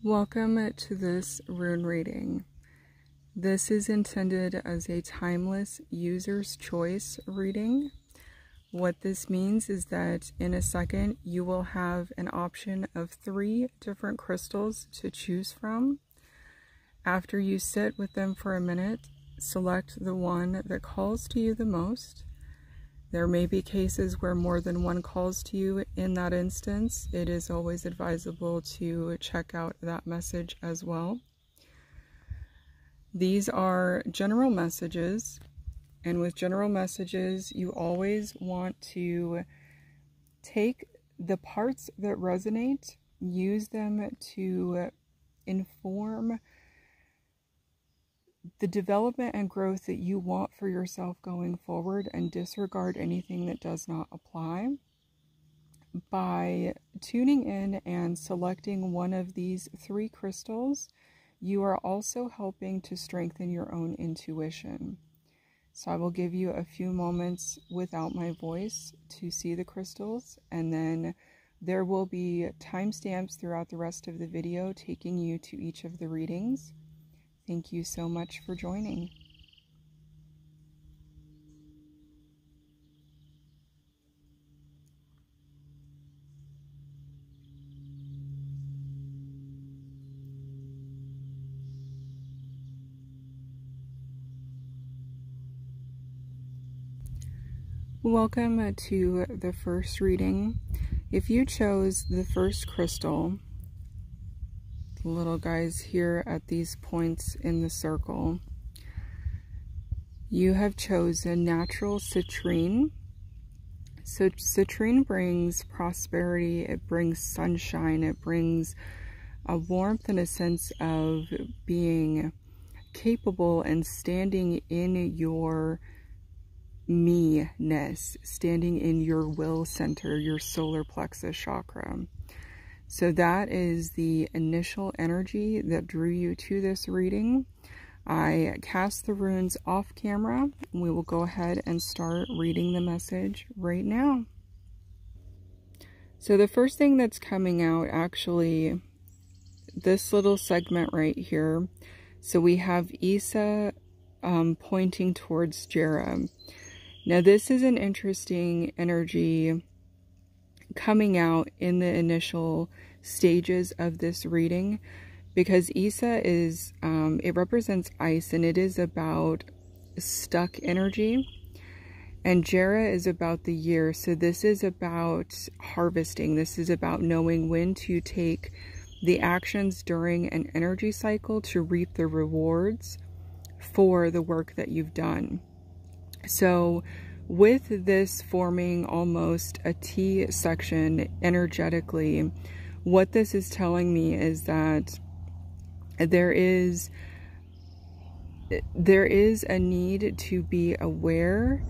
Welcome to this rune reading. This is intended as a timeless user's choice reading. What this means is that in a second you will have an option of 3 different crystals to choose from. After you sit with them for a minute, select the one that calls to you the most. There may be cases where more than one calls to you. In that instance, it is always advisable to check out that message as well. These are general messages, and with general messages, you always want to take the parts that resonate, use them to inform the development and growth that you want for yourself going forward, and disregard anything that does not apply. By tuning in and selecting one of these 3 crystals, you are also helping to strengthen your own intuition. So I will give you a few moments without my voice to see the crystals, and then there will be timestamps throughout the rest of the video taking you to each of the readings. Thank you so much for joining. Welcome to the first reading. If you chose the first crystal, the little guys here at these points in the circle, you have chosen natural citrine. So citrine brings prosperity, it brings sunshine, it brings a warmth and a sense of being capable and standing in your me-ness, standing in your will center, your solar plexus chakra. So that is the initial energy that drew you to this reading. I cast the runes off camera. We will go ahead and start reading the message right now. So the first thing that's coming out, actually, this little segment right here. So we have Isa pointing towards Jera. Now this is an interesting energy coming out in the initial stages of this reading, because Isa is, it represents ice, and it is about stuck energy, and Jera is about the year. So this is about harvesting. This is about knowing when to take the actions during an energy cycle to reap the rewards for the work that you've done. So with this forming almost a T section energetically, what this is telling me is that there is a need to be aware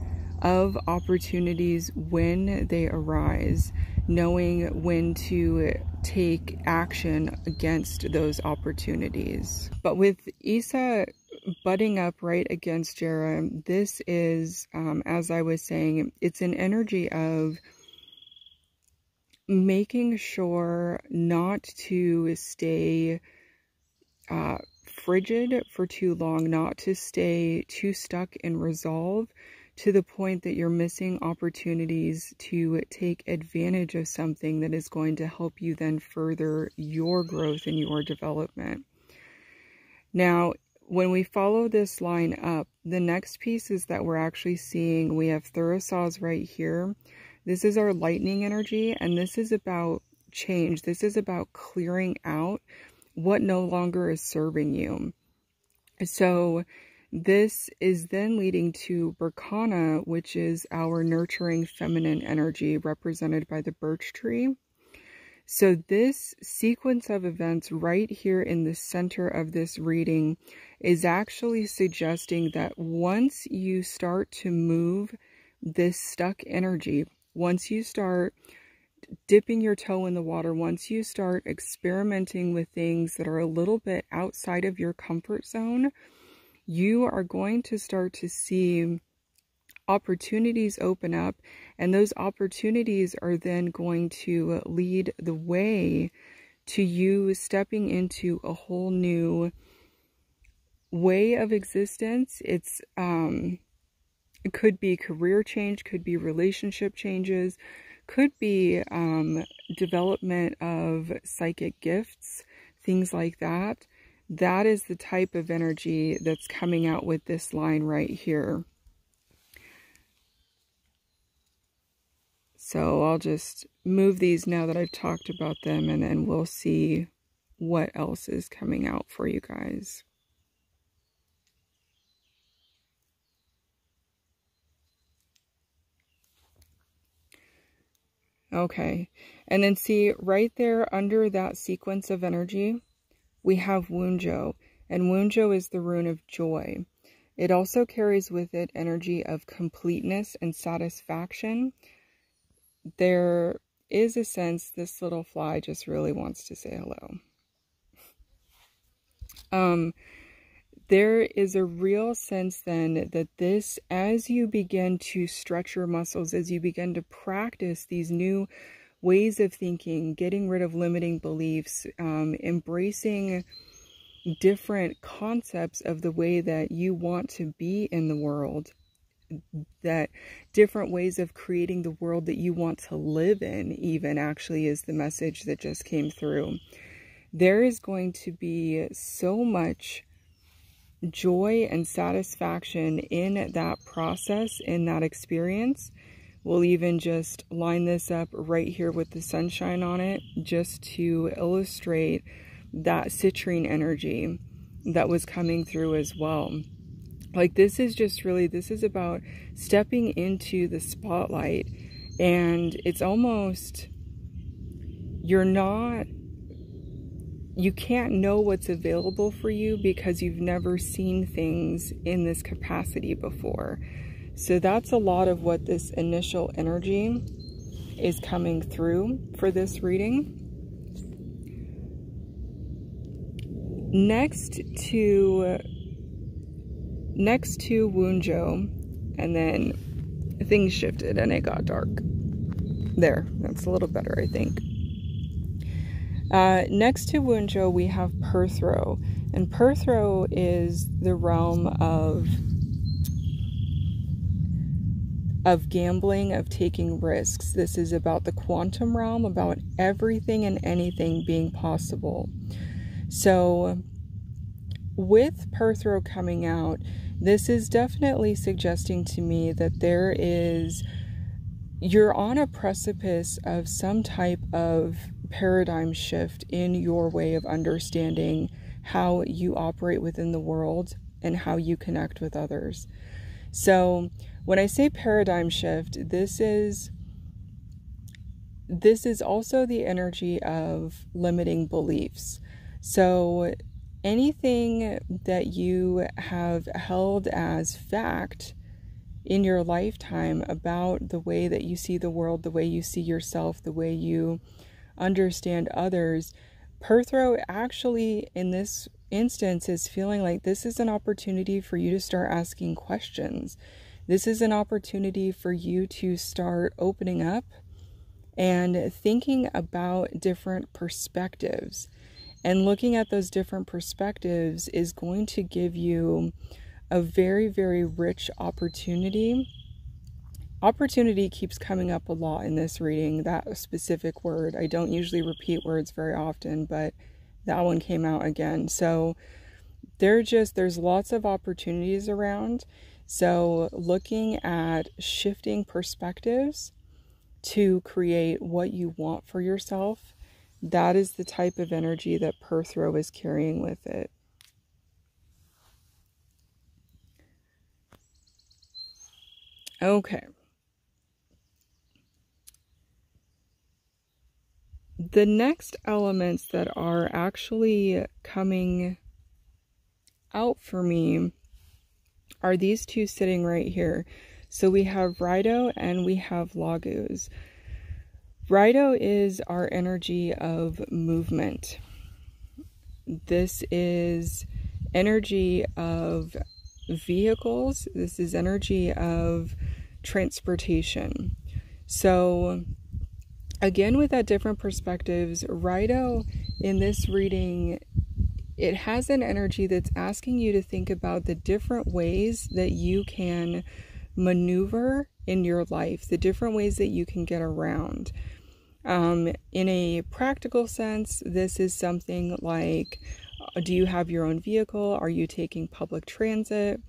of opportunities when they arise, knowing when to take action against those opportunities. But with Isa butting up right against Jera, this is, as I was saying, it's an energy of making sure not to stay frigid for too long, not to stay too stuck in resolve to the point that you're missing opportunities to take advantage of something that is going to help you then further your growth and your development. Now, when we follow this line up, the next pieces that we're actually seeing, we have Thurisaz right here. This is our lightning energy, and this is about change. This is about clearing out what no longer is serving you. So this is then leading to Berkana, which is our nurturing feminine energy represented by the birch tree. So this sequence of events right here in the center of this reading is actually suggesting that once you start to move this stuck energy, once you start dipping your toe in the water, once you start experimenting with things that are a little bit outside of your comfort zone, you are going to start to see opportunities open up, and those opportunities are then going to lead the way to you stepping into a whole new way of existence. It's it could be career change, could be relationship changes, could be development of psychic gifts, things like that. That is the type of energy that's coming out with this line right here. So I'll just move these now that I've talked about them, and then we'll see what else is coming out for you guys. Okay, and then see right there under that sequence of energy, we have Wunjo, and Wunjo is the rune of joy. It also carries with it energy of completeness and satisfaction. There is a sense this little fly just really wants to say hello. There is a real sense then that this, as you begin to stretch your muscles, as you begin to practice these new ways of thinking, getting rid of limiting beliefs, embracing different concepts of the way that you want to be in the world, that different ways of creating the world that you want to live in, even actually is the message that just came through. There is going to be so much joy and satisfaction in that process, in that experience. We'll even just line this up right here with the sunshine on it, just to illustrate that citrine energy that was coming through as well. Like, this is just really, this is about stepping into the spotlight, and it's almost, you can't know what's available for you because you've never seen things in this capacity before. So that's a lot of what this initial energy is coming through for this reading. Next to Wunjo, and then things shifted and it got dark. There, that's a little better, I think. Next to Wunjo, we have Perthro, and Perthro is the realm of gambling, of taking risks. This is about the quantum realm, about everything and anything being possible. So with Perthro coming out, this is definitely suggesting to me that you're on a precipice of some type of paradigm shift in your way of understanding how you operate within the world and how you connect with others. So when I say paradigm shift, this is also the energy of limiting beliefs. So anything that you have held as fact in your lifetime about the way that you see the world, the way you see yourself, the way you understand others, Perthro actually in this instance is feeling like this is an opportunity for you to start asking questions. This is an opportunity for you to start opening up and thinking about different perspectives. And looking at those different perspectives is going to give you a very, very rich opportunity. Opportunity keeps coming up a lot in this reading, that specific word. I don't usually repeat words very often, but that one came out again. So there's lots of opportunities around. So looking at shifting perspectives to create what you want for yourself, that is the type of energy that Perthro is carrying with it. Okay. The next elements that are actually coming out for me are these two sitting right here. So we have Rido and we have Laguz. Rido is our energy of movement. This is energy of vehicles. This is energy of transportation. So again, with that different perspectives, Rido in this reading, it has an energy that's asking you to think about the different ways that you can maneuver in your life, the different ways that you can get around. In a practical sense, this is something like, do you have your own vehicle? Are you taking public transit?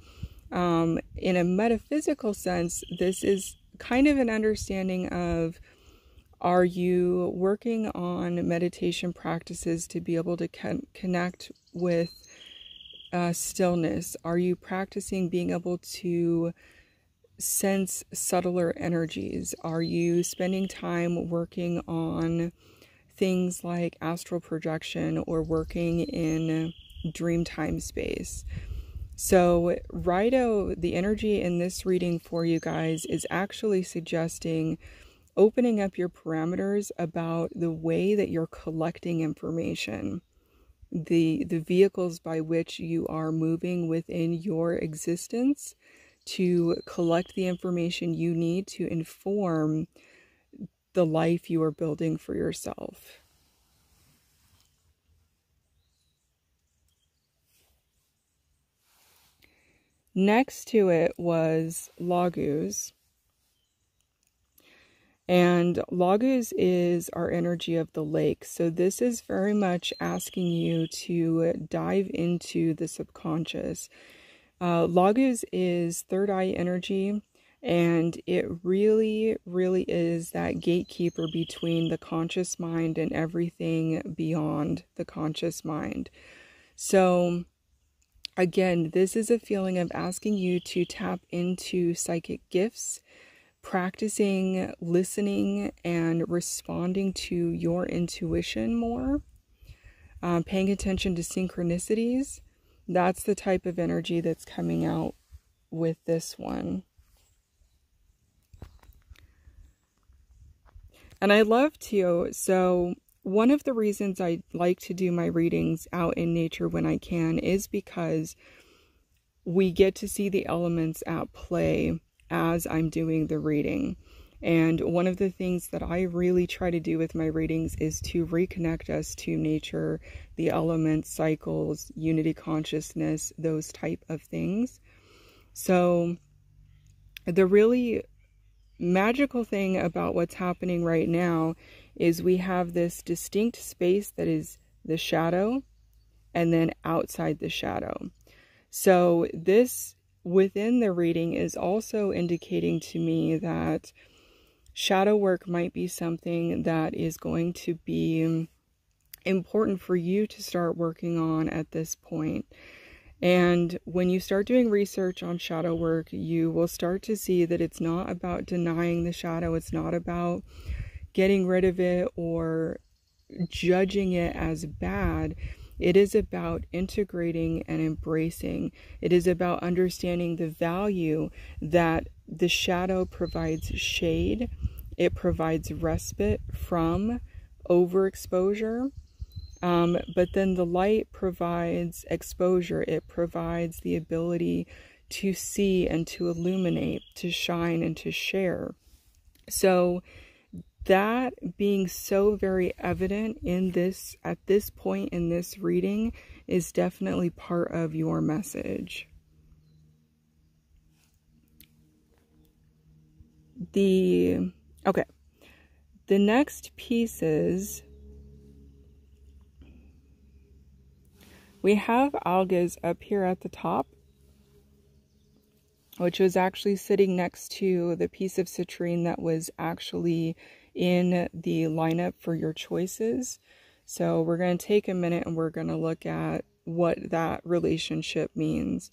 In a metaphysical sense, this is kind of an understanding of, are you working on meditation practices to be able to connect with stillness? Are you practicing being able to sense subtler energies? Are you spending time working on things like astral projection or working in dream time space? So Rido, the energy in this reading for you guys is actually suggesting opening up your parameters about the way that you're collecting information, the vehicles by which you are moving within your existence to collect the information you need to inform the life you are building for yourself. Next to it was Laguz. And Laguz is our energy of the lake. So this is very much asking you to dive into the subconscious. Laguz is third eye energy, and it really, really is that gatekeeper between the conscious mind and everything beyond the conscious mind. So again, this is a feeling of asking you to tap into psychic gifts, practicing listening and responding to your intuition more, paying attention to synchronicities. That's the type of energy that's coming out with this one. And I love to, so one of the reasons I like to do my readings out in nature when I can is because we get to see the elements at play as I'm doing the reading. And one of the things that I really try to do with my readings is to reconnect us to nature, the elements, cycles, unity consciousness, those type of things. So the really magical thing about what's happening right now is we have this distinct space that is the shadow, and then outside the shadow. So this within the reading is also indicating to me that shadow work might be something that is going to be important for you to start working on at this point. And when you start doing research on shadow work, you will start to see that it's not about denying the shadow. It's not about getting rid of it or judging it as bad. It is about integrating and embracing. It is about understanding the value that the shadow provides shade. It provides respite from overexposure. But then the light provides exposure. It provides the ability to see and to illuminate, to shine and to share. So that being so very evident in this, at this point in this reading, is definitely part of your message. The next pieces, we have Algas up here at the top, which was actually sitting next to the piece of citrine that was actually in the lineup for your choices. So we're going to take a minute and we're going to look at what that relationship means.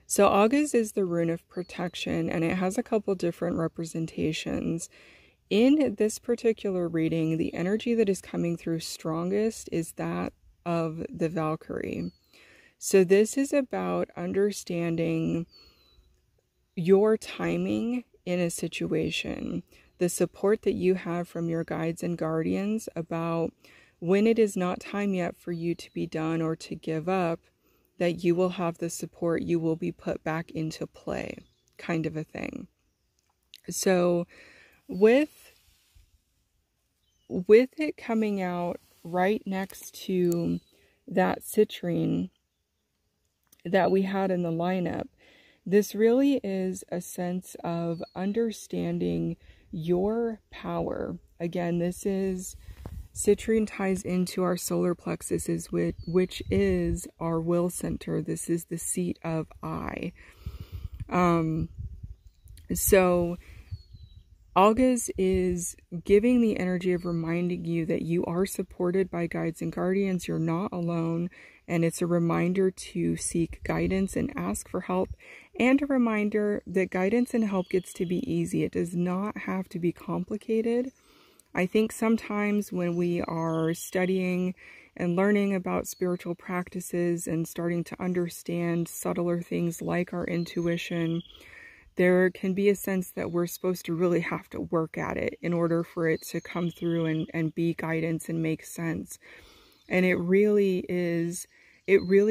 So Agate is the rune of protection, and it has a couple different representations. In this particular reading, the energy that is coming through strongest is that of the Valkyrie. So this is about understanding your timing in a situation, the support that you have from your guides and guardians about when it is not time yet for you to be done or to give up, that you will have the support, you will be put back into play, kind of a thing. So with it coming out right next to that citrine that we had in the lineup. This really is a sense of understanding your power. Again, this is, citrine ties into our solar plexus, which is our will center. This is the seat of I. So Agate is giving the energy of reminding you that you are supported by guides and guardians. You're not alone. And it's a reminder to seek guidance and ask for help. And a reminder that guidance and help gets to be easy. It does not have to be complicated. I think sometimes when we are studying and learning about spiritual practices and starting to understand subtler things like our intuition, there can be a sense that we're supposed to really have to work at it in order for it to come through and be guidance and make sense. And it really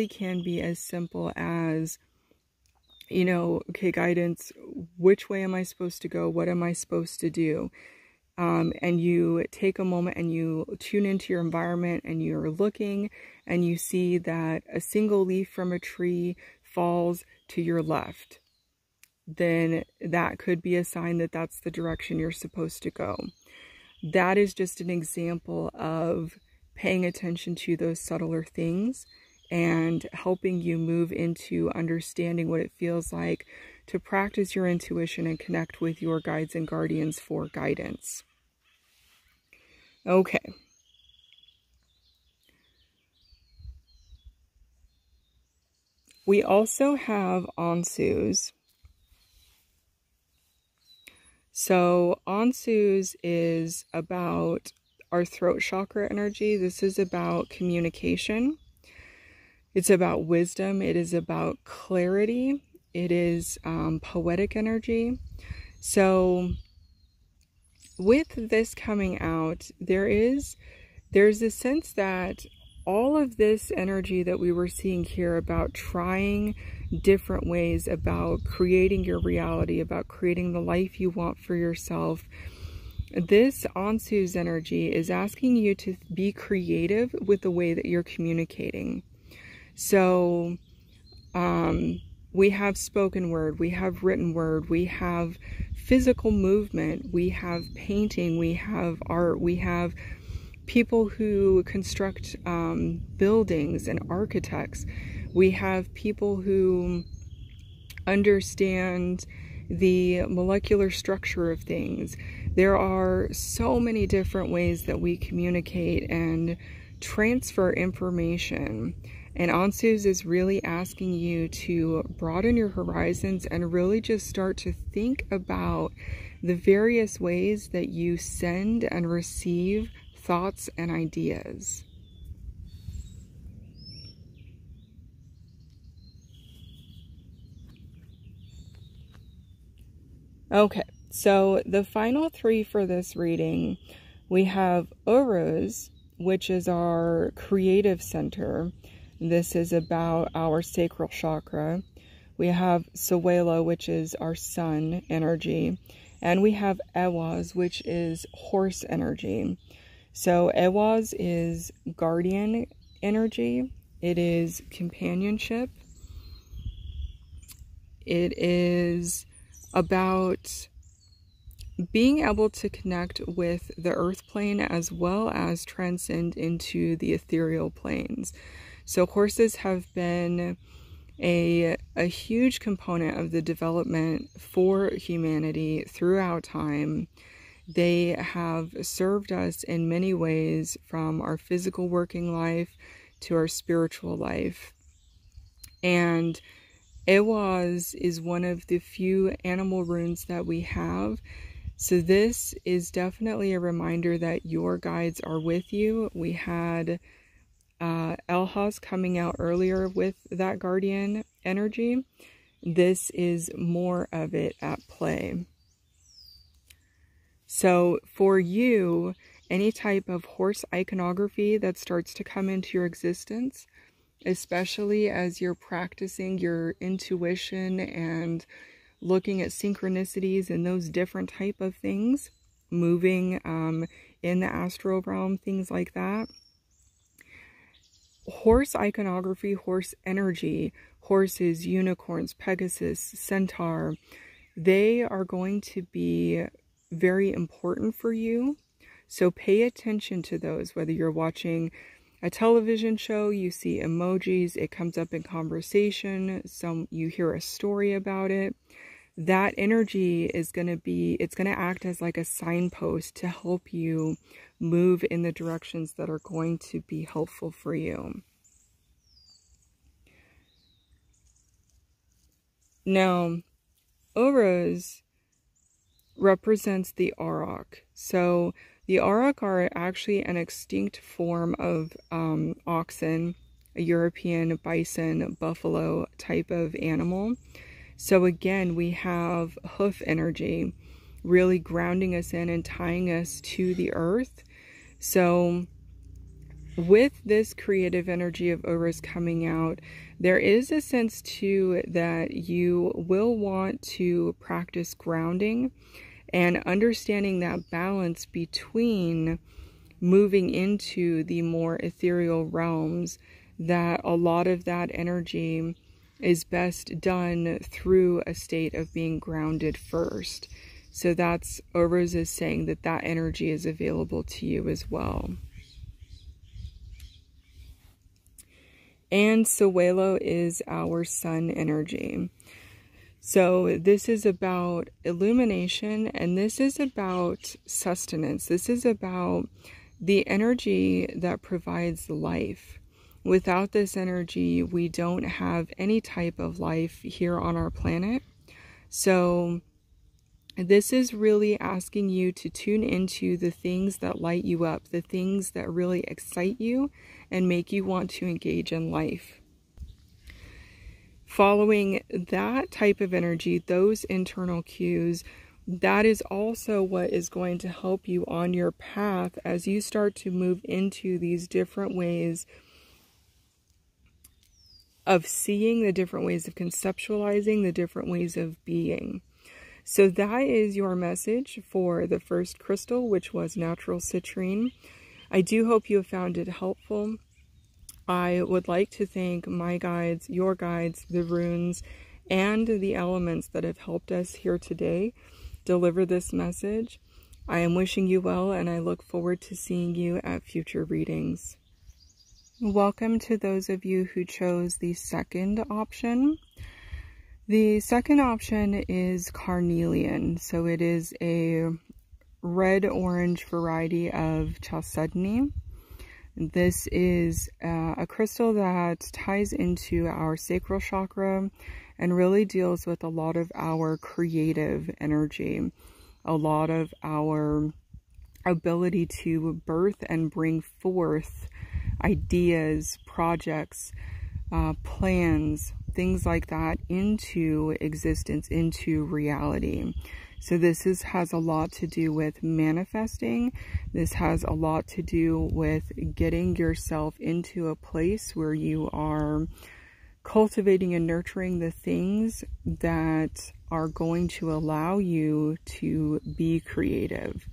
can be as simple as, you know, okay, guidance, which way am I supposed to go? What am I supposed to do? And you take a moment and you tune into your environment and you're looking and you see that a single leaf from a tree falls to your left. Then that could be a sign that that's the direction you're supposed to go. That is just an example of paying attention to those subtler things and helping you move into understanding what it feels like to practice your intuition and connect with your guides and guardians for guidance. Okay. We also have Ansus. So Ansus is about our throat chakra energy. This is about communication. It's about wisdom. It is about clarity. It is poetic energy. So with this coming out, there's a sense that all of this energy that we were seeing here about trying different ways, about creating your reality, about creating the life you want for yourself, this Ansus energy is asking you to be creative with the way that you're communicating. So we have spoken word, we have written word, we have physical movement, we have painting, we have art, we have people who construct buildings and architects. We have people who understand the molecular structure of things. There are so many different ways that we communicate and transfer information. And Ansus is really asking you to broaden your horizons and really just start to think about the various ways that you send and receive thoughts and ideas. Okay, so the final three for this reading, we have Uruz, which is our creative center. This is about our sacral chakra. We have Sawela, which is our sun energy. And we have Ewaz, which is horse energy. So Ewaz is guardian energy. It is companionship. It is about being able to connect with the earth plane as well as transcend into the ethereal planes. So horses have been a huge component of the development for humanity throughout time. They have served us in many ways, from our physical working life to our spiritual life. And Ewaz is one of the few animal runes that we have. So this is definitely a reminder that your guides are with you. We had Elhaz coming out earlier with that guardian energy. This is more of it at play. So for you, any type of horse iconography that starts to come into your existence, especially as you're practicing your intuition and looking at synchronicities and those different type of things, moving in the astral realm, things like that. horse iconography, horse energy, horses, unicorns, Pegasus, centaur, they are going to be very important for you. So pay attention to those, whether you're watching a television show, you see emojis, it comes up in conversation, you hear a story about it. That energy is going to act as like a signpost to help you move in the directions that are going to be helpful for you. Now, Oros represents the auroch. So the auroch are actually an extinct form of oxen, a European bison, buffalo type of animal. So again, we have hoof energy, really grounding us in and tying us to the earth. So with this creative energy of Oros coming out, there is a sense too that you will want to practice grounding and understanding that balance between moving into the more ethereal realms, that a lot of that energy is best done through a state of being grounded first. So that's, Oros is saying that that energy is available to you as well. And Sewelo is our sun energy. So this is about illumination, and this is about sustenance. This is about the energy that provides life. Without this energy, we don't have any type of life here on our planet. So this is really asking you to tune into the things that light you up, the things that really excite you and make you want to engage in life. Following that type of energy, those internal cues, that is also what is going to help you on your path as you start to move into these different ways of seeing, the different ways of conceptualizing, the different ways of being. So that is your message for the first crystal, which was natural citrine. I do hope you have found it helpful. I would like to thank my guides, your guides, the runes, and the elements that have helped us here today deliver this message. I am wishing you well, and I look forward to seeing you at future readings. Welcome to those of you who chose the second option. The second option is Carnelian. So it is a red-orange variety of chalcedony. This is a crystal that ties into our sacral chakra and really deals with a lot of our creative energy, a lot of our ability to birth and bring forth ideas, projects, plans, things like that into existence, into reality. So this has a lot to do with manifesting. This has a lot to do with getting yourself into a place where you are cultivating and nurturing the things that are going to allow you to be creative.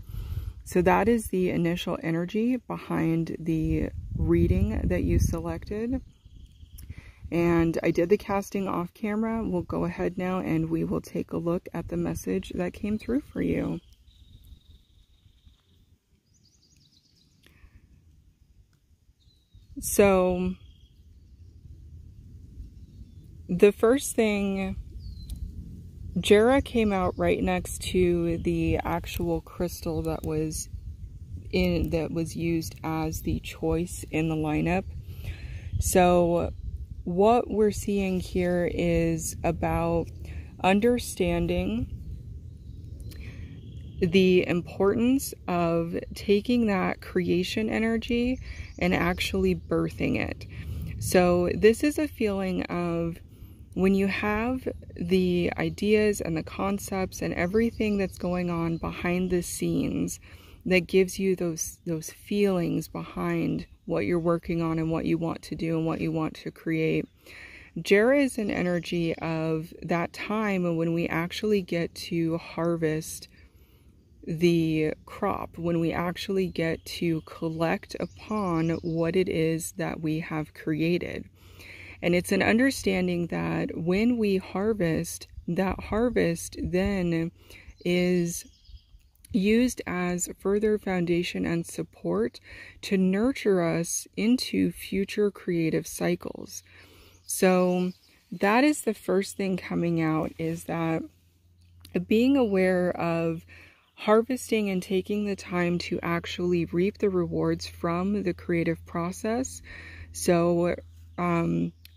So that is the initial energy behind the reading that you selected. And I did the casting off camera. We'll go ahead now and we will take a look at the message that came through for you. So the first thing, Jera came out right next to the actual crystal that was used as the choice in the lineup. So what we're seeing here is about understanding the importance of taking that creation energy and actually birthing it. So this is a feeling of when you have the ideas and the concepts and everything that's going on behind the scenes that gives you those feelings behind what you're working on and what you want to do and what you want to create. Jera is an energy of that time when we actually get to harvest the crop, when we actually get to collect upon what it is that we have created. And it's an understanding that when we harvest, that harvest then is used as further foundation and support to nurture us into future creative cycles. So that is the first thing coming out, is that being aware of harvesting and taking the time to actually reap the rewards from the creative process. So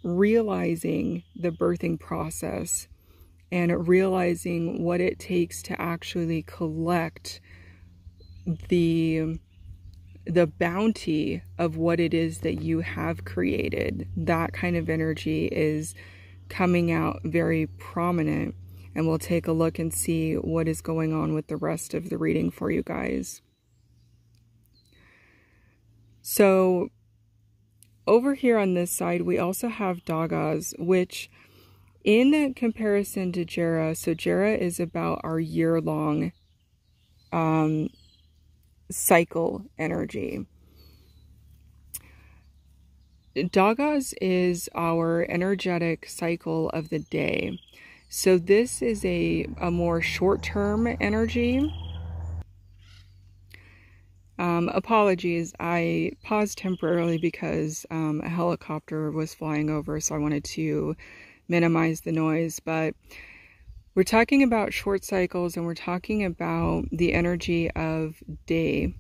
realizing the birthing process and realizing what it takes to actually collect the bounty of what it is that you have created. That kind of energy is coming out very prominent, and we'll take a look and see what is going on with the rest of the reading for you guys. So over here on this side, we also have Dagas, which in comparison to Jera, so Jera is about our year-long cycle energy. Dagas is our energetic cycle of the day. So this is a more short-term energy. Apologies, I paused temporarily because a helicopter was flying over, so I wanted to minimize the noise. But we're talking about short cycles, and we're talking about the energy of day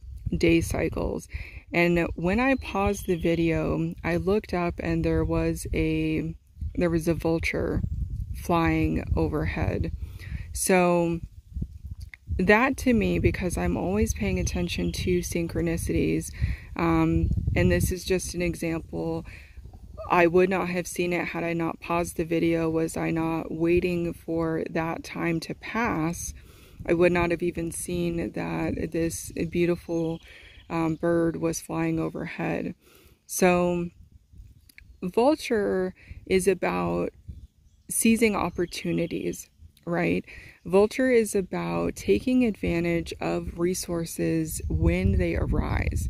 cycles. And when I paused the video, I looked up and there was a vulture flying overhead. So that to me, because I'm always paying attention to synchronicities, and this is just an example, I would not have seen it had I not paused the video. Was I not waiting for that time to pass, I would not have even seen that this beautiful bird was flying overhead. So vulture is about seizing opportunities, right? Vulture is about taking advantage of resources when they arise.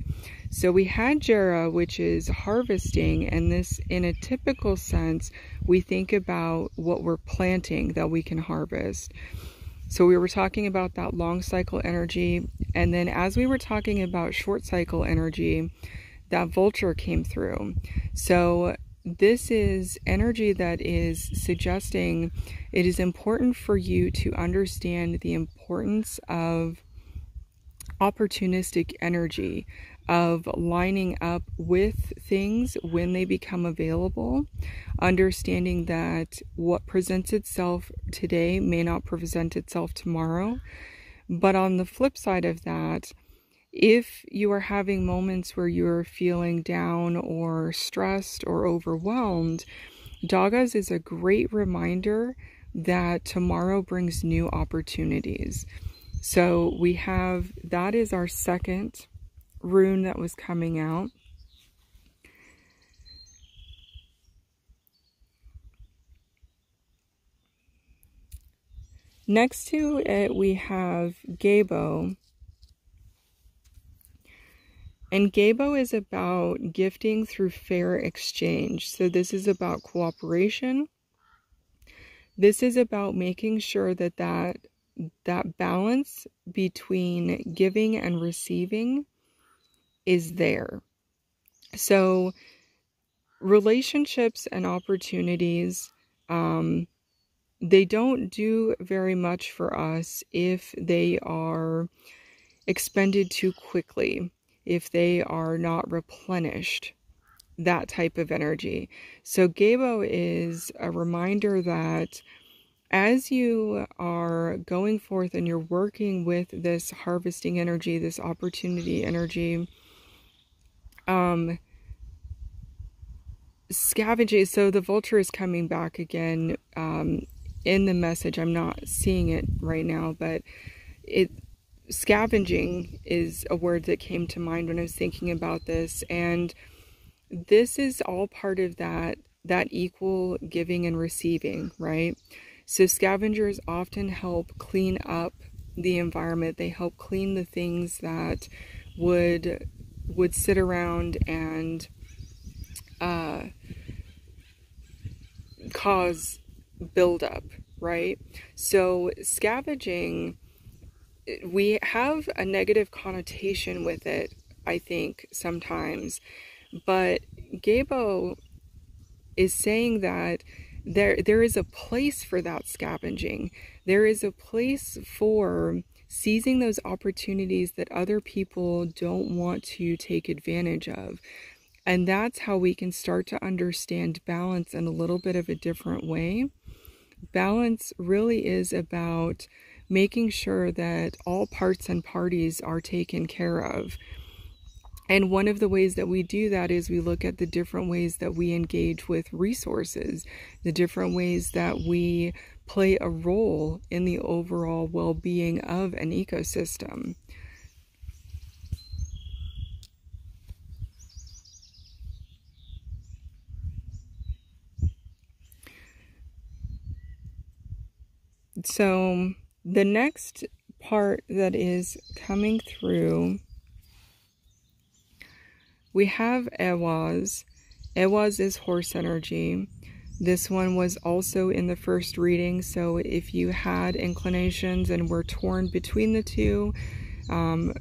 So we had Jera, which is harvesting, and this, in a typical sense, we think about what we're planting that we can harvest. So we were talking about that long cycle energy, and then as we were talking about short cycle energy, that vulture came through. So this is energy that is suggesting it is important for you to understand the importance of opportunistic energy, of lining up with things when they become available, understanding that what presents itself today may not present itself tomorrow. But on the flip side of that, if you are having moments where you're feeling down or stressed or overwhelmed, Dagas is a great reminder that tomorrow brings new opportunities. So we have, that is our second rune that was coming out. Next to it, we have Gabo. And Gabo is about gifting through fair exchange. So this is about cooperation. This is about making sure that that balance between giving and receiving is there. So relationships and opportunities, they don't do very much for us if they are expended too quickly, if they are not replenished, that type of energy. So Gabo is a reminder that as you are going forth and you're working with this harvesting energy, this opportunity energy, scavenging, so the vulture is coming back again in the message. I'm not seeing it right now, but scavenging is a word that came to mind when I was thinking about this. And this is all part of that equal giving and receiving, right? So scavengers often help clean up the environment. They help clean the things that would sit around and cause buildup, right? So scavenging, we have a negative connotation with it, I think, sometimes. But Gabo is saying that there is a place for that scavenging. There is a place for seizing those opportunities that other people don't want to take advantage of. And that's how we can start to understand balance in a little bit of a different way. Balance really is about making sure that all parts and parties are taken care of. And one of the ways that we do that is we look at the different ways that we engage with resources, the different ways that we play a role in the overall well-being of an ecosystem. So the next part that is coming through, we have Ehwaz. Ehwaz is horse energy. This one was also in the first reading, so if you had inclinations and were torn between the two,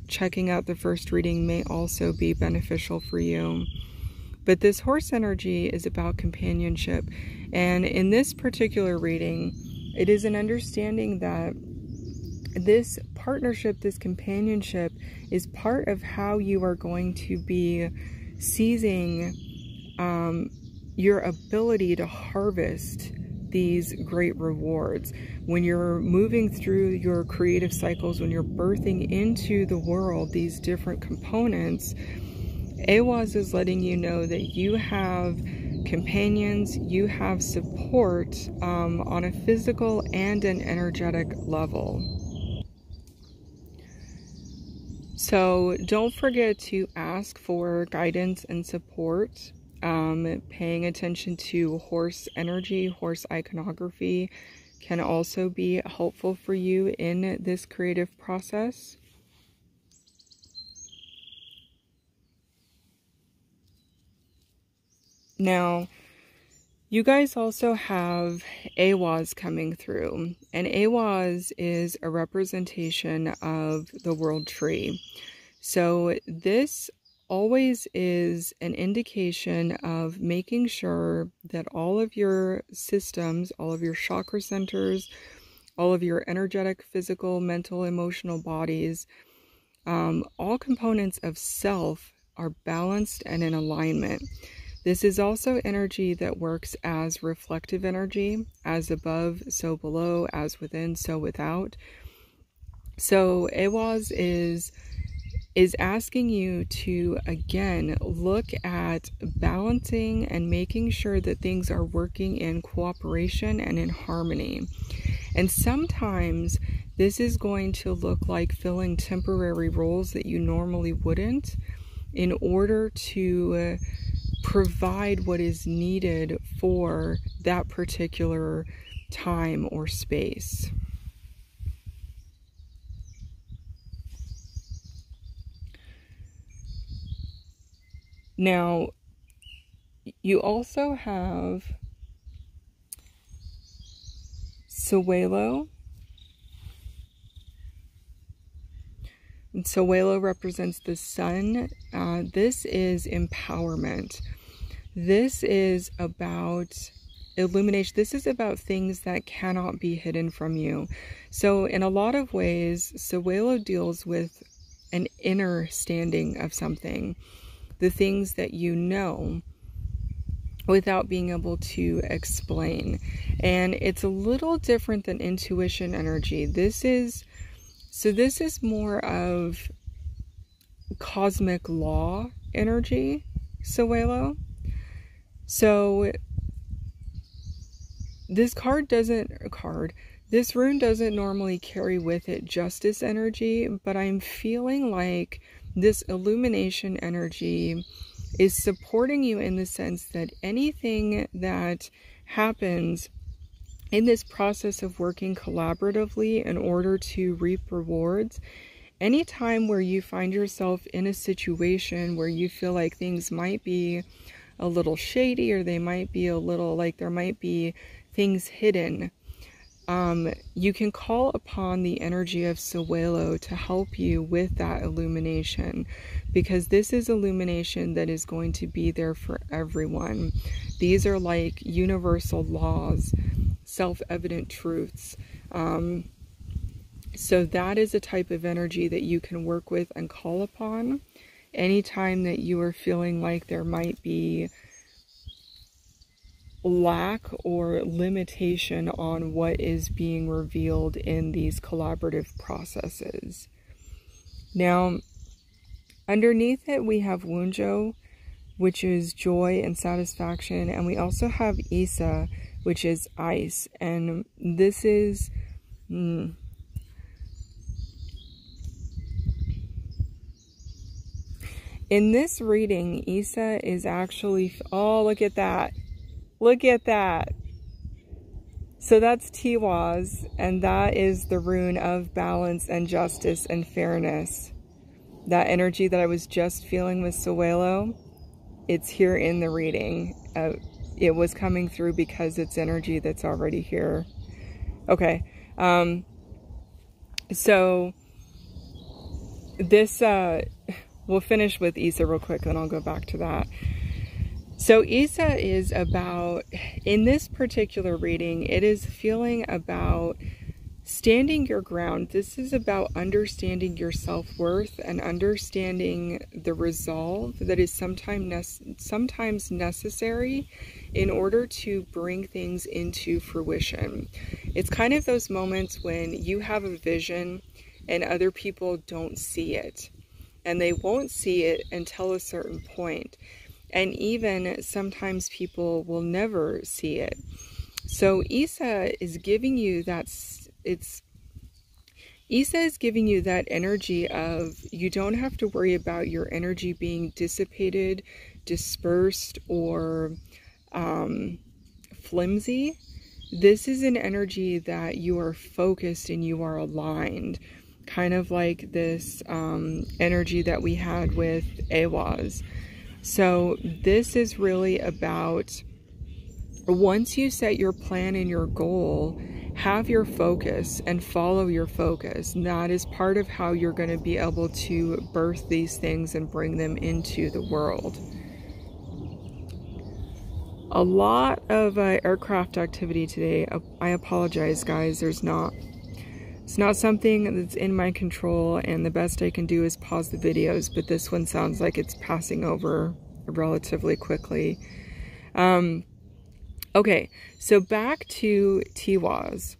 checking out the first reading may also be beneficial for you. But this horse energy is about companionship, and in this particular reading, it is an understanding that this partnership, this companionship, is part of how you are going to be seizing your ability to harvest these great rewards. When you're moving through your creative cycles, when you're birthing into the world these different components, Ehwaz is letting you know that you have companions, you have support on a physical and an energetic level. So don't forget to ask for guidance and support. Paying attention to horse energy, horse iconography can also be helpful for you in this creative process. Now, you guys also have Ehwaz coming through, and Ehwaz is a representation of the world tree. So this always is an indication of making sure that all of your systems, all of your chakra centers, all of your energetic, physical, mental, emotional bodies, all components of self are balanced and in alignment. This is also energy that works as reflective energy, as above, so below, as within, so without. So Ehwaz is asking you to, again, look at balancing and making sure that things are working in cooperation and in harmony. And sometimes this is going to look like filling temporary roles that you normally wouldn't in order to provide what is needed for that particular time or space. Now, you also have Sewelo. And Sewelo represents the sun. This is empowerment. This is about illumination. This is about things that cannot be hidden from you. So in a lot of ways, Sewelo deals with an inner standing of something. The things that you know without being able to explain. And it's a little different than intuition energy. This is more of cosmic law energy, Sewelo. So this rune doesn't normally carry with it justice energy, but I'm feeling like this illumination energy is supporting you in the sense that anything that happens in this process of working collaboratively in order to reap rewards, anytime where you find yourself in a situation where you feel like things might be a little shady, or they might be a little like there might be things hidden, you can call upon the energy of Suelo to help you with that illumination, because this is illumination that is going to be there for everyone. These are like universal laws, self-evident truths. So that is a type of energy that you can work with and call upon anytime that you are feeling like there might be lack or limitation on what is being revealed in these collaborative processes. Now, underneath it, we have Wunjo, which is joy and satisfaction, and we also have Isa, which is ice, and this is in this reading, Isa is actually, oh, look at that. Look at that. So that's Tiwaz, and that is the rune of balance and justice and fairness. That energy that I was just feeling with Suelo, it's here in the reading. It was coming through because it's energy that's already here. Okay. So this, we'll finish with Isa real quick, then I'll go back to that. So Isa is about, in this particular reading, it is feeling about standing your ground. This is about understanding your self-worth and understanding the resolve that is sometimes necessary in order to bring things into fruition. It's kind of those moments when you have a vision and other people don't see it. And they won't see it until a certain point. And even sometimes people will never see it. So Isa is giving you that, Isa is giving you that energy of, you don't have to worry about your energy being dissipated, dispersed, or flimsy. This is an energy that you are focused and you are aligned. Kind of like this energy that we had with Awaz. So this is really about, once you set your plan and your goal, have your focus and follow your focus. And that is part of how you're going to be able to birth these things and bring them into the world. A lot of aircraft activity today. I apologize, guys. It's not something that's in my control, and the best I can do is pause the videos, but this one sounds like it's passing over relatively quickly. Okay, so back to Tiwaz.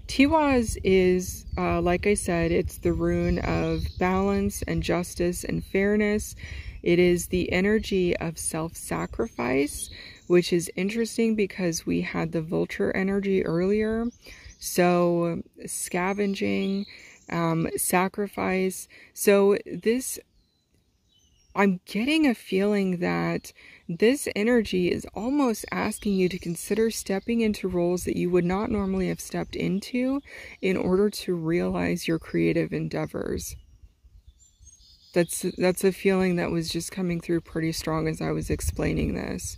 Tiwaz is, like I said, it's the rune of balance and justice and fairness. It is the energy of self-sacrifice, which is interesting because we had the vulture energy earlier. So scavenging, sacrifice. So this, I'm getting a feeling that this energy is almost asking you to consider stepping into roles that you would not normally have stepped into in order to realize your creative endeavors. That's a feeling that was just coming through pretty strong as I was explaining this.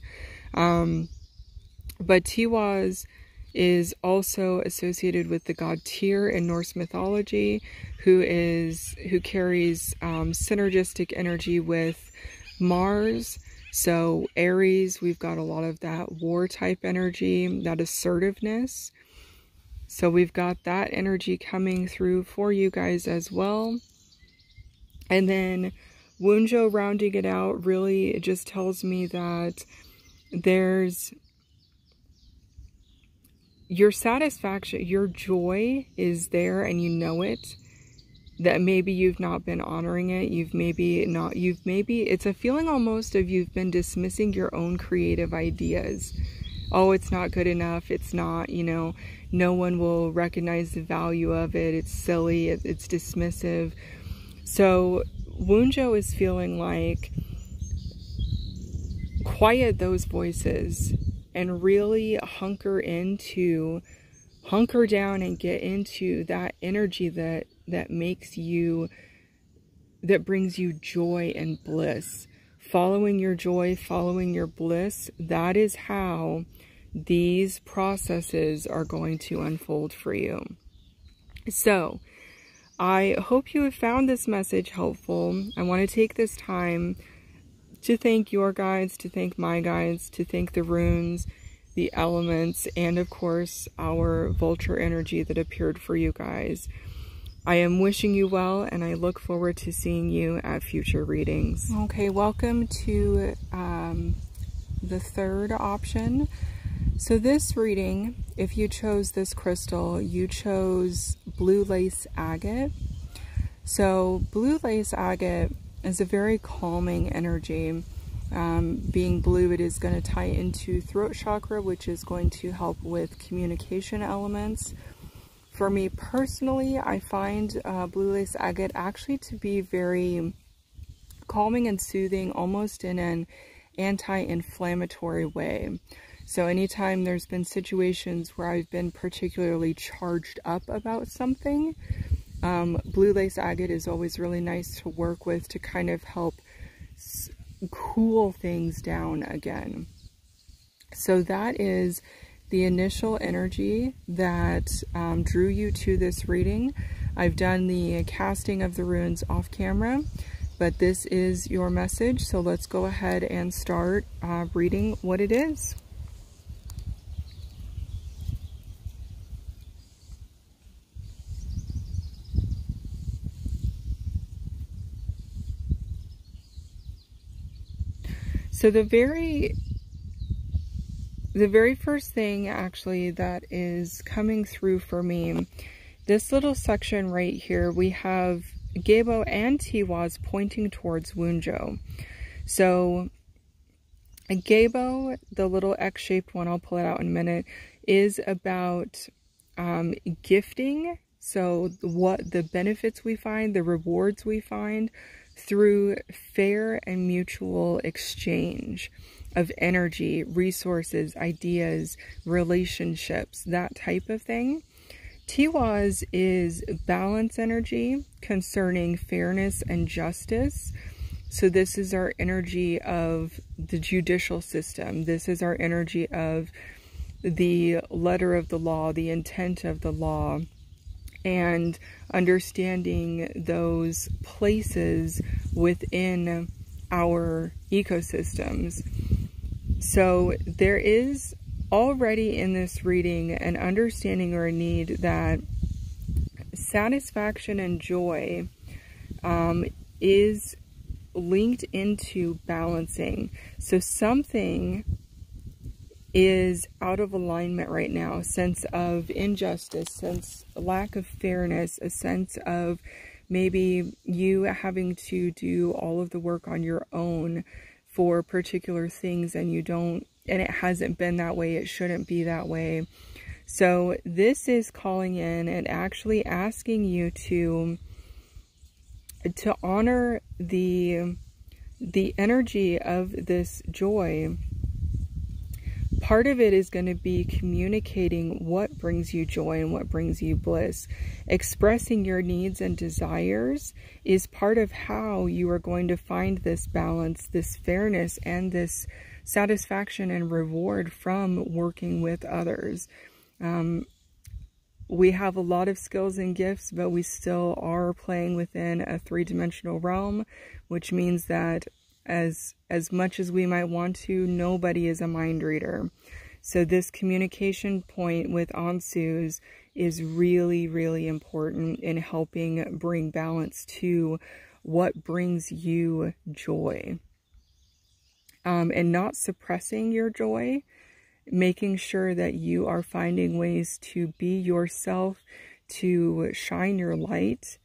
But Tiwaz is also associated with the god Tyr in Norse mythology, who carries synergistic energy with Mars. So Aries, we've got a lot of that war type energy, that assertiveness. So we've got that energy coming through for you guys as well. And then Wunjo, rounding it out, really it just tells me that there's your satisfaction, your joy is there, and you know it. That maybe you've not been honoring it. It's a feeling almost of you've been dismissing your own creative ideas. Oh, it's not good enough. It's not, no one will recognize the value of it. It's silly. It's dismissive. So Wunjo is feeling like, quiet those voices. and really hunker down and get into that energy that makes you, that brings you joy and bliss. Following your joy, following your bliss, that is how these processes are going to unfold for you. So, I hope you have found this message helpful. I want to take this time to thank your guides, to thank my guides, to thank the runes, the elements, and of course, our vulture energy that appeared for you guys. I am wishing you well, and I look forward to seeing you at future readings. Okay, welcome to the third option. So this reading, if you chose this crystal, you chose blue lace agate. So blue lace agate is a very calming energy. Being blue, it is going to tie into throat chakra, which is going to help with communication elements. For me personally, I find blue lace agate actually to be very calming and soothing, almost in an anti-inflammatory way. So anytime there's been situations where I've been particularly charged up about something, blue lace agate is always really nice to work with to kind of help cool things down again. So that is the initial energy that drew you to this reading. I've done the casting of the runes off camera, but this is your message. So let's go ahead and start reading what it is. So the very first thing actually that is coming through for me, this little section right here, we have Gabo and Tiwaz pointing towards Wunjo. So Gabo, the little X-shaped one, I'll pull it out in a minute, is about gifting. So what the benefits we find, the rewards we find through fair and mutual exchange of energy, resources, ideas, relationships, that type of thing. Tiwaz is balance energy concerning fairness and justice. So this is our energy of the judicial system. This is our energy of the letter of the law, the intent of the law, and understanding those places within our ecosystems. So there is already in this reading an understanding or a need that satisfaction and joy is linked into balancing. So something is out of alignment right now, a sense of injustice, sense lack of fairness, a sense of maybe you having to do all of the work on your own for particular things, and you don't, and it hasn't been that way, it shouldn't be that way. So this is calling in and actually asking you to honor the energy of this joy. Part of it is going to be communicating what brings you joy and what brings you bliss. Expressing your needs and desires is part of how you are going to find this balance, this fairness, and this satisfaction and reward from working with others. We have a lot of skills and gifts, but we still are playing within a three-dimensional realm, which means that as much as we might want to, nobody is a mind reader. So this communication point with Ansus is really, really important in helping bring balance to what brings you joy. And not suppressing your joy, making sure that you are finding ways to be yourself, to shine your light,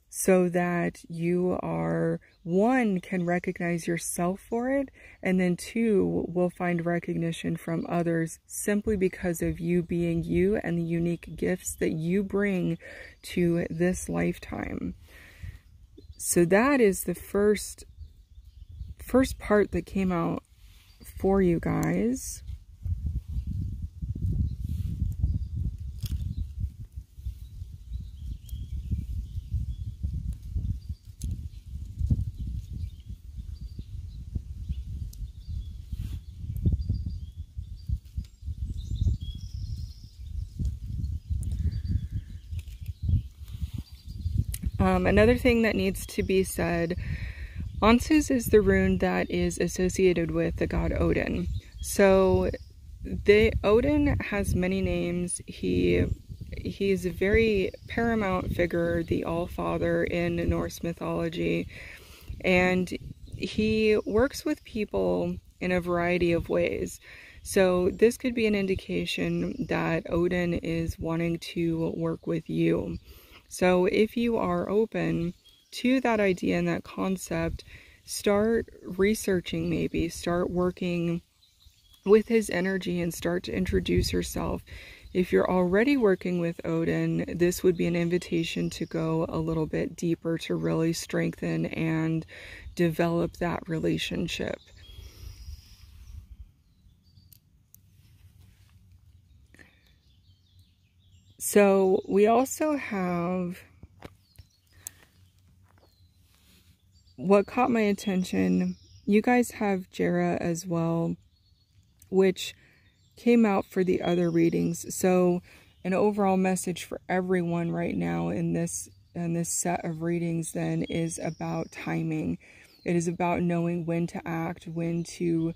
so that you are, one, can recognize yourself for it, and then two, will find recognition from others simply because of you being you and the unique gifts that you bring to this lifetime. So that is the first part that came out for you guys. Another thing that needs to be said, Ansus is the rune that is associated with the god Odin. So Odin has many names. He's a very paramount figure, the All-Father in Norse mythology, and he works with people in a variety of ways. So this could be an indication that Odin is wanting to work with you. So if you are open to that idea and that concept, start researching, maybe start working with his energy and start to introduce yourself. If you're already working with Odin, this would be an invitation to go a little bit deeper to really strengthen and develop that relationship. So we also have, what caught my attention, you guys have Jera as well, which came out for the other readings. So an overall message for everyone right now in this set of readings then is about timing. It is about knowing when to act, when to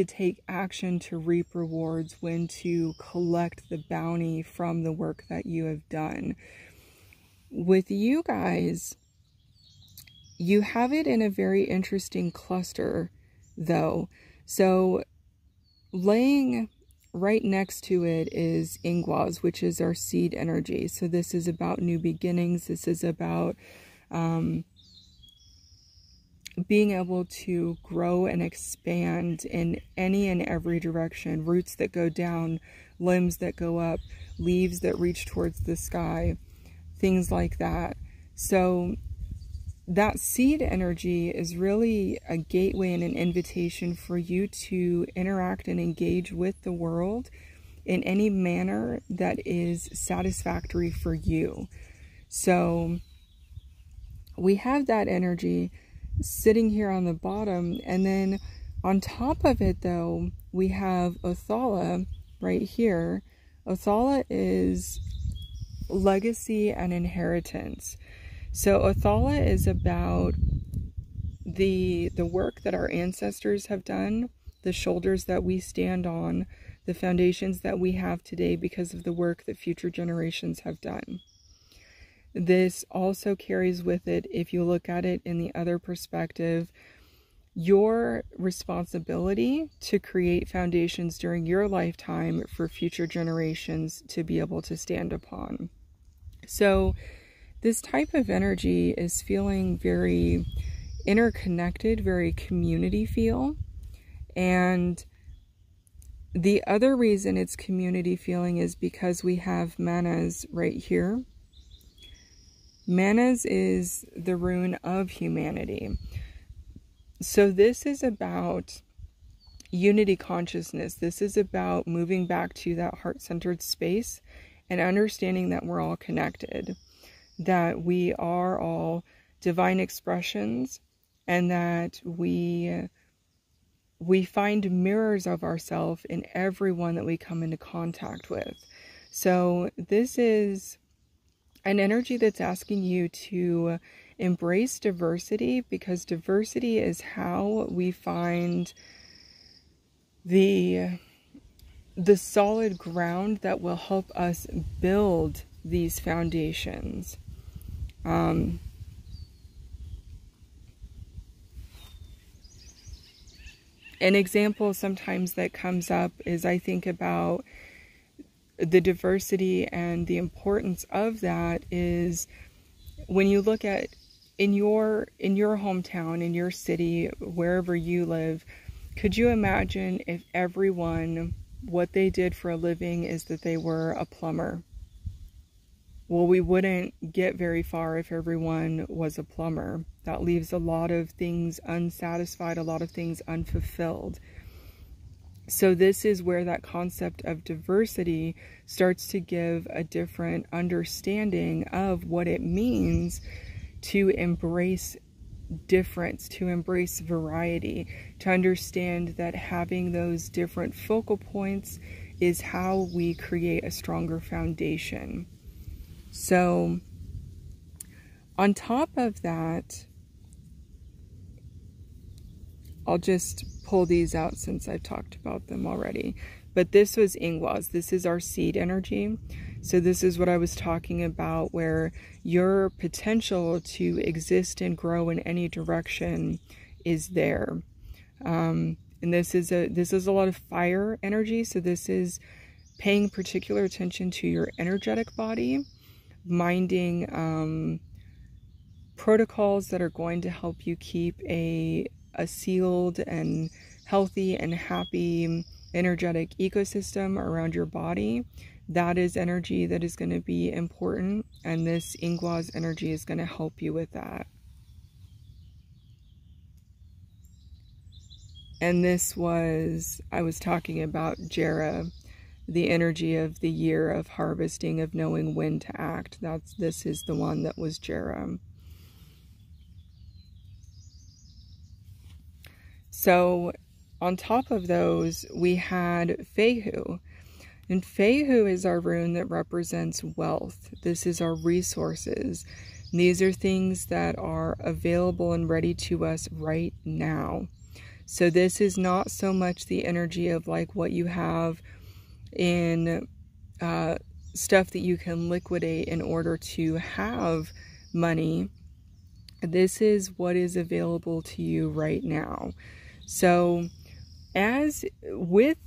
take action to reap rewards, when to collect the bounty from the work that you have done. With you guys, you have it in a very interesting cluster though. So laying right next to it is Ingwaz, which is our seed energy. So this is about new beginnings. This is about being able to grow and expand in any and every direction. Roots that go down, limbs that go up, leaves that reach towards the sky, things like that. So that seed energy is really a gateway and an invitation for you to interact and engage with the world in any manner that is satisfactory for you. So we have that energy sitting here on the bottom, and then on top of it though, we have Othala right here. Othala is legacy and inheritance. So Othala is about the work that our ancestors have done, the shoulders that we stand on, the foundations that we have today because of the work that future generations have done. This also carries with it, if you look at it in the other perspective, your responsibility to create foundations during your lifetime for future generations to be able to stand upon. So this type of energy is feeling very interconnected, very community feel. And the other reason it's community feeling is because we have Manas right here. Manas is the rune of humanity. So this is about unity consciousness. This is about moving back to that heart-centered space and understanding that we're all connected, that we are all divine expressions, and that we find mirrors of ourselves in everyone that we come into contact with. So this is an energy that's asking you to embrace diversity, because diversity is how we find the solid ground that will help us build these foundations. An example sometimes that comes up is, I think about the diversity and the importance of that is when you look at in your hometown, in your city, wherever you live, could you imagine if everyone, what they did for a living is that they were a plumber? Well, we wouldn't get very far if everyone was a plumber. That leaves a lot of things unsatisfied, a lot of things unfulfilled. So this is where that concept of diversity starts to give a different understanding of what it means to embrace difference, to embrace variety, to understand that having those different focal points is how we create a stronger foundation. So on top of that, I'll just pull these out since I've talked about them already. But this was Ingwas. This is our seed energy. So this is what I was talking about, where your potential to exist and grow in any direction is there. And this is a lot of fire energy. So this is paying particular attention to your energetic body, minding protocols that are going to help you keep a sealed and healthy and happy energetic ecosystem around your body. That is energy that is going to be important, and this Ingwas energy is going to help you with that. And this was, I was talking about Jera, the energy of the year of harvesting, of knowing when to act. This is the one that was Jera. So on top of those, we had Fehu. And Fehu is our rune that represents wealth. This is our resources. And these are things that are available and ready to us right now. So this is not so much the energy of like what you have in stuff that you can liquidate in order to have money. This is what is available to you right now. So as with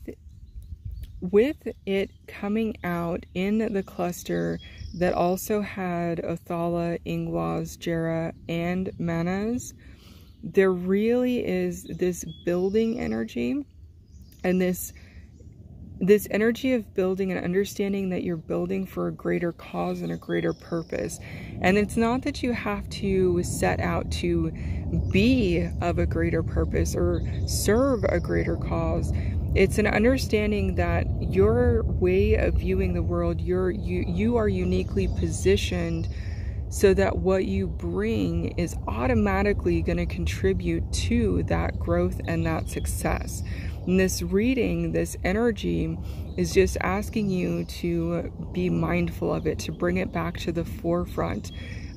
it coming out in the cluster that also had Othala, Ingwas, Jera, and Manas, there really is this building energy, and this energy of building and understanding that you're building for a greater cause and a greater purpose. And it's not that you have to set out to be of a greater purpose or serve a greater cause. It's an understanding that your way of viewing the world, you are uniquely positioned so that what you bring is automatically going to contribute to that growth and that success. And this reading, this energy, is just asking you to be mindful of it, to bring it back to the forefront.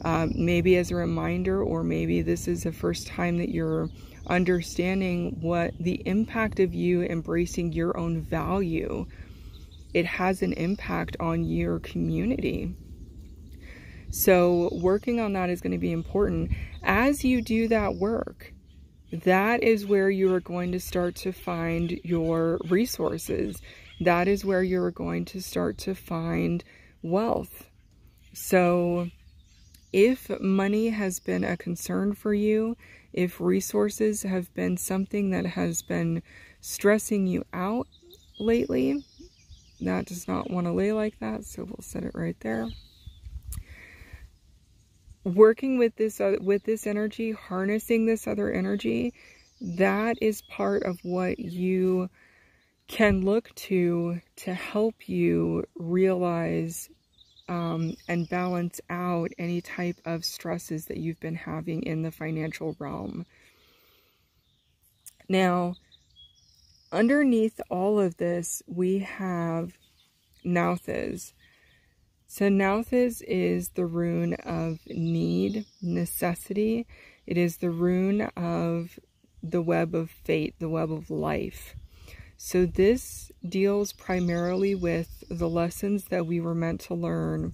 Maybe as a reminder, or maybe this is the first time that you're understanding what the impact of you embracing your own value. It has an impact on your community. So working on that is going to be important. As you do that work, that is where you are going to start to find your resources. That is where you're going to start to find wealth. So if money has been a concern for you, if resources have been something that has been stressing you out lately, that does not want to lay like that, so we'll set it right there. Working with this energy, harnessing this other energy, that is part of what you can look to help you realize and balance out any type of stresses that you've been having in the financial realm. Now, underneath all of this, we have Nauthiz. So Nauthiz is the rune of need, necessity. It is the rune of the web of fate, the web of life. So this deals primarily with the lessons that we were meant to learn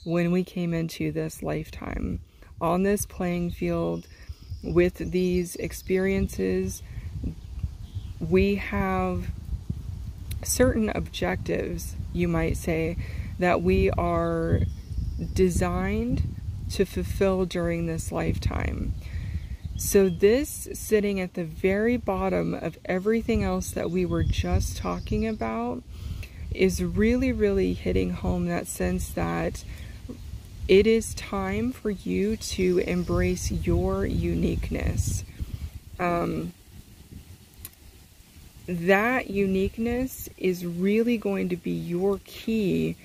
when we came into this lifetime. On this playing field, with these experiences, we have certain objectives, you might say, that we are designed to fulfill during this lifetime. So this, sitting at the very bottom of everything else that we were just talking about, is really, really hitting home that sense that it is time for you to embrace your uniqueness. That uniqueness is really going to be your key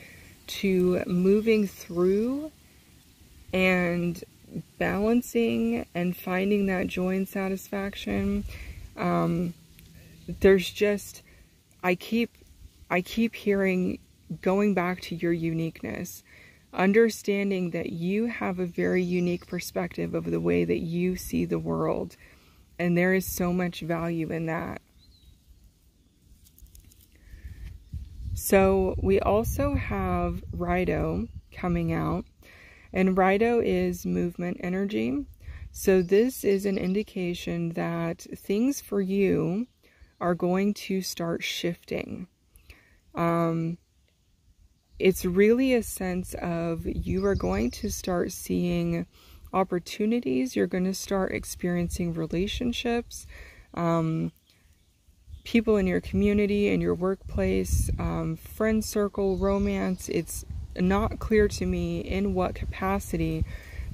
to moving through and balancing and finding that joy and satisfaction. There's just, I keep hearing going back to your uniqueness. understanding that you have a very unique perspective of the way that you see the world. And there is so much value in that. So we also have Rido coming out. And Rido is movement energy. So this is an indication that things for you are going to start shifting. It's really a sense of you are going to start seeing opportunities. You're going to start experiencing relationships, people in your community, in your workplace, friend circle, romance. It's not clear to me in what capacity,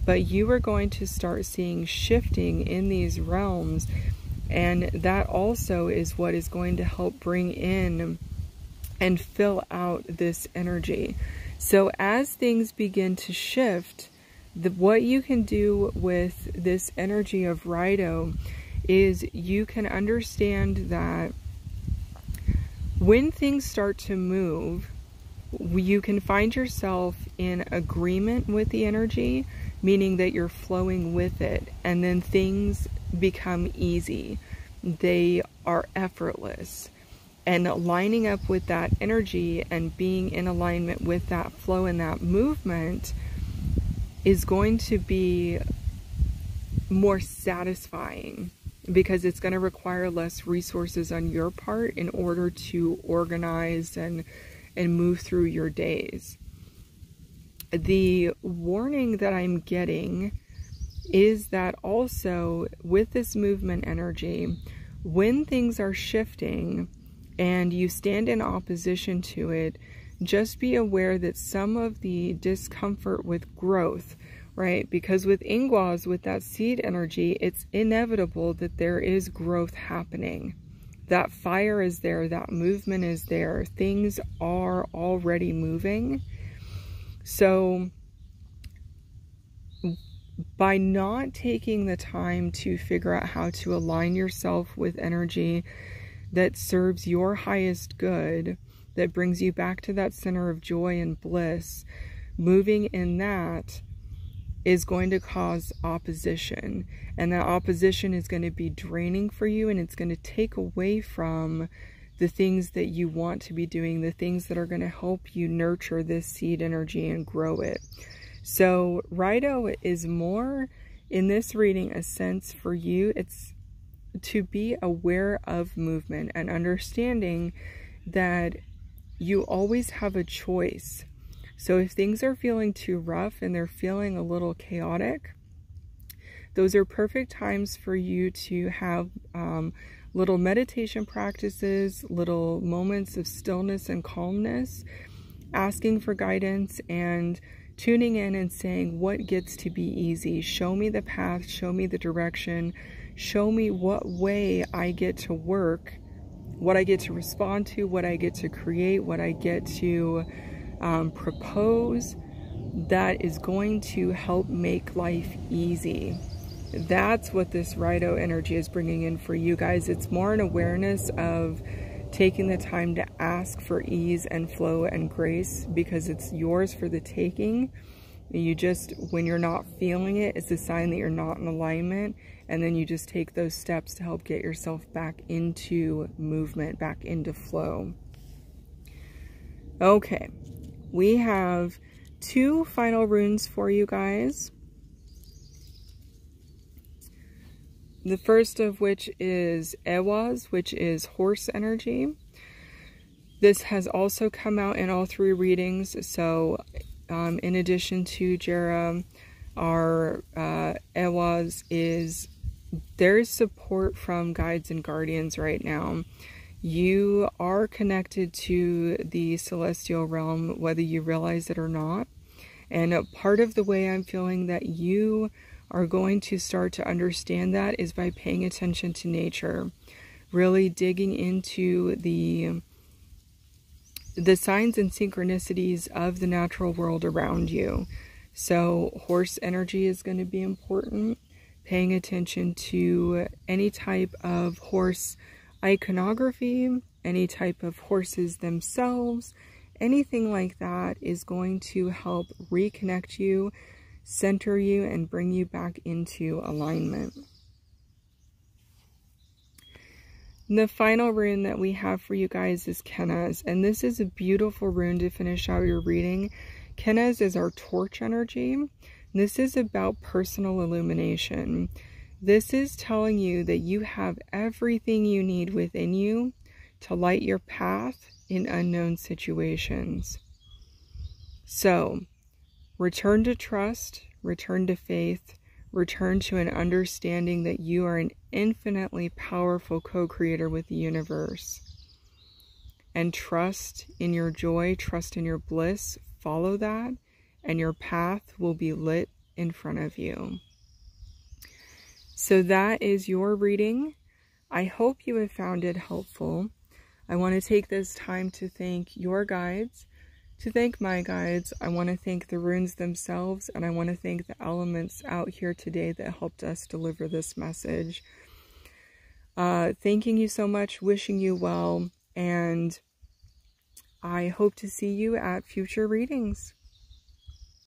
but you are going to start seeing shifting in these realms. And that also is what is going to help bring in and fill out this energy. So as things begin to shift, what you can do with this energy of Rido is you can understand that when things start to move, you can find yourself in agreement with the energy, meaning that you're flowing with it, and then things become easy. They are effortless. And lining up with that energy and being in alignment with that flow and that movement is going to be more satisfying, because it's going to require less resources on your part in order to organize and move through your days. The warning that I'm getting is that also with this movement energy, when things are shifting and you stand in opposition to it, just be aware that some of the discomfort with growth, right? Because with Ingwas, with that seed energy, it's inevitable that there is growth happening. That fire is there, that movement is there, things are already moving. So by not taking the time to figure out how to align yourself with energy that serves your highest good, that brings you back to that center of joy and bliss, moving in that is going to cause opposition. And that opposition is going to be draining for you, and it's going to take away from the things that you want to be doing, the things that are going to help you nurture this seed energy and grow it. So Rido is more in this reading a sense for you. It's to be aware of movement and understanding that you always have a choice. So if things are feeling too rough and they're feeling a little chaotic, those are perfect times for you to have little meditation practices, little moments of stillness and calmness, asking for guidance and tuning in and saying, what gets to be easy? Show me the path, show me the direction, show me what way I get to work, what I get to respond to, what I get to create, what I get to propose that is going to help make life easy. That's what this Rido energy is bringing in for you guys. It's more an awareness of taking the time to ask for ease and flow and grace, because it's yours for the taking. You just, when you're not feeling it, it's a sign that you're not in alignment, and then you just take those steps to help get yourself back into movement, back into flow. Okay, we have 2 final runes for you guys. The first of which is Ewas, which is horse energy. This has also come out in all 3 readings. So in addition to Jera, our Ewas is, there's support from guides and guardians right now. You are connected to the celestial realm, whether you realize it or not. And a part of the way I'm feeling that you are going to start to understand that is by paying attention to nature, really digging into the signs and synchronicities of the natural world around you. So horse energy is going to be important, paying attention to any type of horse iconography, any type of horses themselves, anything like that is going to help reconnect you, center you, and bring you back into alignment. And the final rune that we have for you guys is Kenaz, and this is a beautiful rune to finish out your reading. Kenaz is our torch energy. This is about personal illumination. This is telling you that you have everything you need within you to light your path in unknown situations. So, return to trust, return to faith, return to an understanding that you are an infinitely powerful co-creator with the universe. And trust in your joy, trust in your bliss, follow that, and your path will be lit in front of you. So that is your reading. I hope you have found it helpful. I want to take this time to thank your guides, to thank my guides. I want to thank the runes themselves, and I want to thank the elements out here today that helped us deliver this message. Thanking you so much, wishing you well, and I hope to see you at future readings.